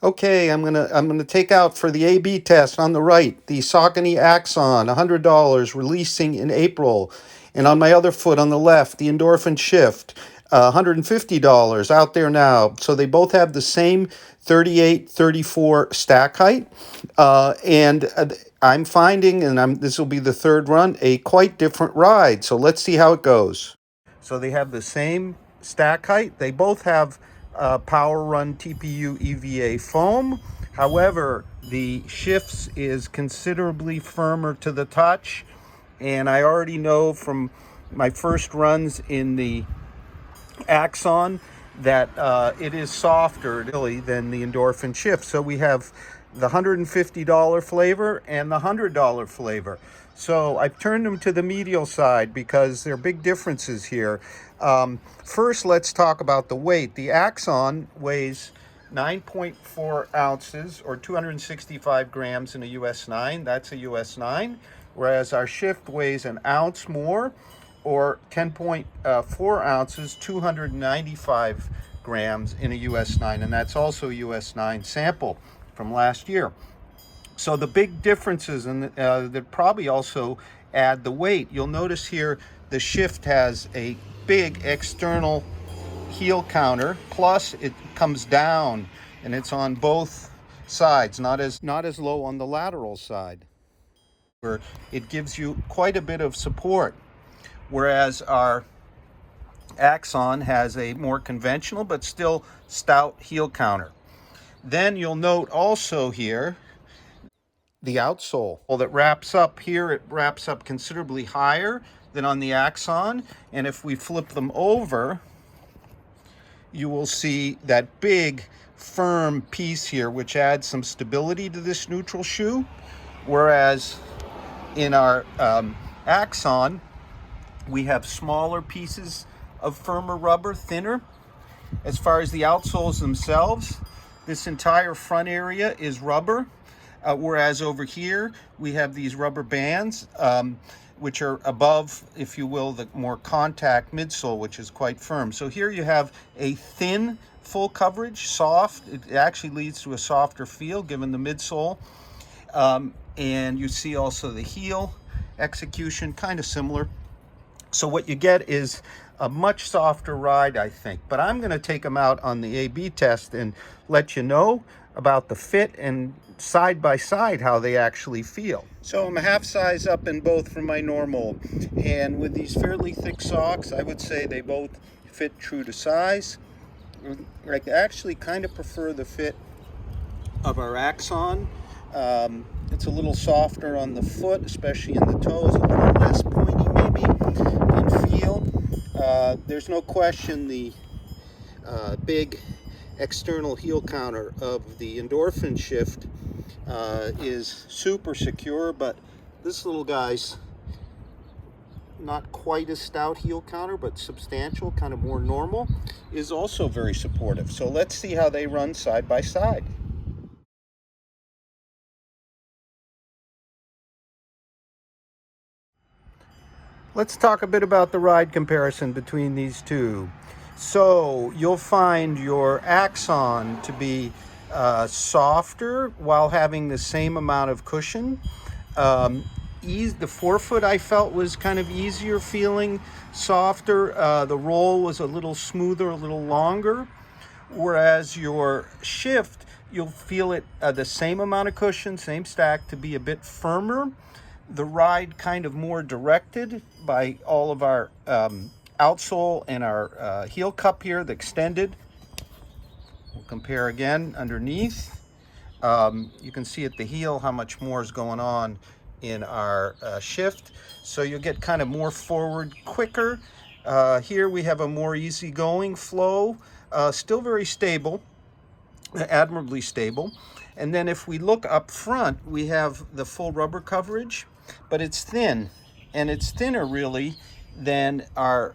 Okay, I'm gonna take out for the A/B test on the right the Saucony Axon, $100, releasing in April, and on my other foot on the left the Endorphin Shift, $150 out there now. So they both have the same 38-34 stack height, and I'm finding, and this will be the third run, a quite different ride. So let's see how it goes. So they have the same stack height. They both have Power Run TPU EVA foam. However, the Shifts is considerably firmer to the touch, and I already know from my first runs in the Axon that it is softer really than the Endorphin Shift. So we have the $150 flavor and the $100 flavor. So I've turned them to the medial side because there are big differences here. First, let's talk about the weight. The Axon weighs 9.4 ounces or 265 grams in a US 9. That's a US 9. Whereas our Shift weighs an ounce more or 10.4 ounces, 295 grams in a US 9. And that's also a US 9 sample from last year. So the big differences, and that probably also add the weight. You'll notice here the Shift has a big external heel counter, plus it comes down and it's on both sides, not as low on the lateral side, where it gives you quite a bit of support. Whereas our Axon has a more conventional but still stout heel counter. Then you'll note also here the outsole. Well, that wraps up here, it wraps up considerably higher than on the Axon. And if we flip them over, you will see that big firm piece here, which adds some stability to this neutral shoe. Whereas in our Axon, we have smaller pieces of firmer rubber, thinner. As far as the outsoles themselves, this entire front area is rubber. Whereas over here, we have these rubber bands, which are above, if you will, the more contact midsole, which is quite firm. So here you have a thin full coverage, soft. It actually leads to a softer feel given the midsole. And you see also the heel execution, kind of similar. So what you get is a much softer ride, I think. But I'm going to take them out on the A/B test and let you know about the fit and side by side how they actually feel. So I'm a half size up in both from my normal, and with these fairly thick socks, I would say they both fit true to size. I actually kind of prefer the fit of our Axon. It's a little softer on the foot, especially in the toes, a little less pointy maybe in feel. There's no question the big external heel counter of the Endorphin Shift is super secure, but this little guy's not quite a stout heel counter, but substantial, kind of more normal, is also very supportive. So let's see how they run side by side. Let's talk a bit about the ride comparison between these two. So you'll find your Axon to be softer while having the same amount of cushion. The forefoot I felt was kind of easier feeling, softer. The roll was a little smoother, a little longer. Whereas your Shift, you'll feel it the same amount of cushion, same stack, to be a bit firmer. The ride kind of more directed by all of our outsole and our heel cup here, the extended. We'll compare again underneath. You can see at the heel how much more is going on in our Shift. So you'll get kind of more forward, quicker. Here we have a more easygoing flow, still very stable, admirably stable. And then if we look up front, we have the full rubber coverage, but it's thin, and it's thinner really than our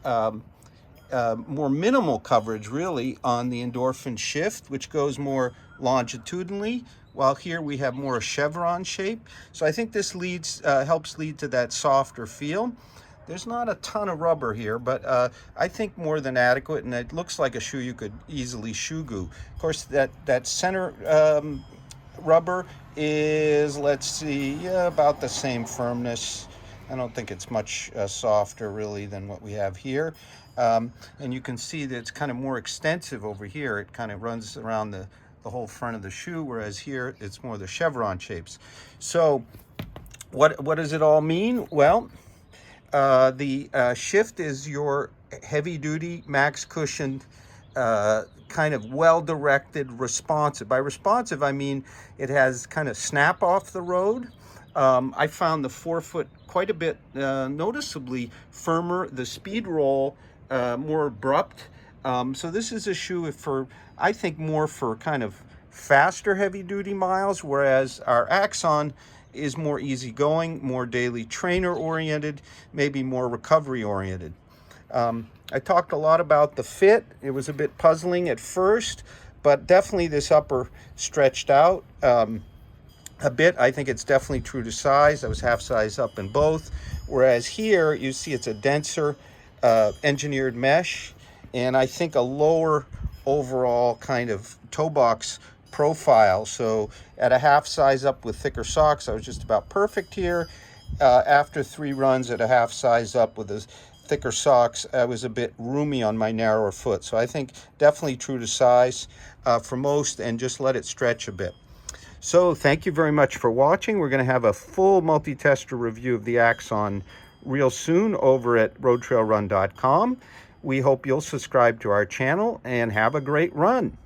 more minimal coverage really on the Endorphin Shift, which goes more longitudinally, while here we have more a chevron shape. So I think this helps lead to that softer feel. There's not a ton of rubber here, but I think more than adequate, and it looks like a shoe you could easily shoe glue. Of course, that center rubber is, let's see, yeah, about the same firmness. I don't think it's much softer really than what we have here. And you can see that it's kind of more extensive over here. It kind of runs around the whole front of the shoe, whereas here it's more the chevron shapes. So what does it all mean? Well, the Shift is your heavy-duty, max cushioned, kind of well-directed, responsive. By responsive, I mean it has kind of snap off the road. I found the forefoot quite a bit noticeably firmer, the speed roll more abrupt. So this is a shoe for, I think, more for kind of faster heavy-duty miles, whereas our Axon is more easygoing, more daily trainer oriented, maybe more recovery oriented. I talked a lot about the fit. It was a bit puzzling at first, but definitely this upper stretched out a bit. I think it's definitely true to size. I was half size up in both, whereas here you see it's a denser engineered mesh, and I think a lower overall kind of toe box profile. So at a half size up with thicker socks, I was just about perfect here. After 3 runs at a half size up with the thicker socks, I was a bit roomy on my narrower foot. So I think definitely true to size for most, and just let it stretch a bit. So thank you very much for watching. We're going to have a full multi-tester review of the Axon real soon over at RoadTrailRun.com. We hope you'll subscribe to our channel and have a great run.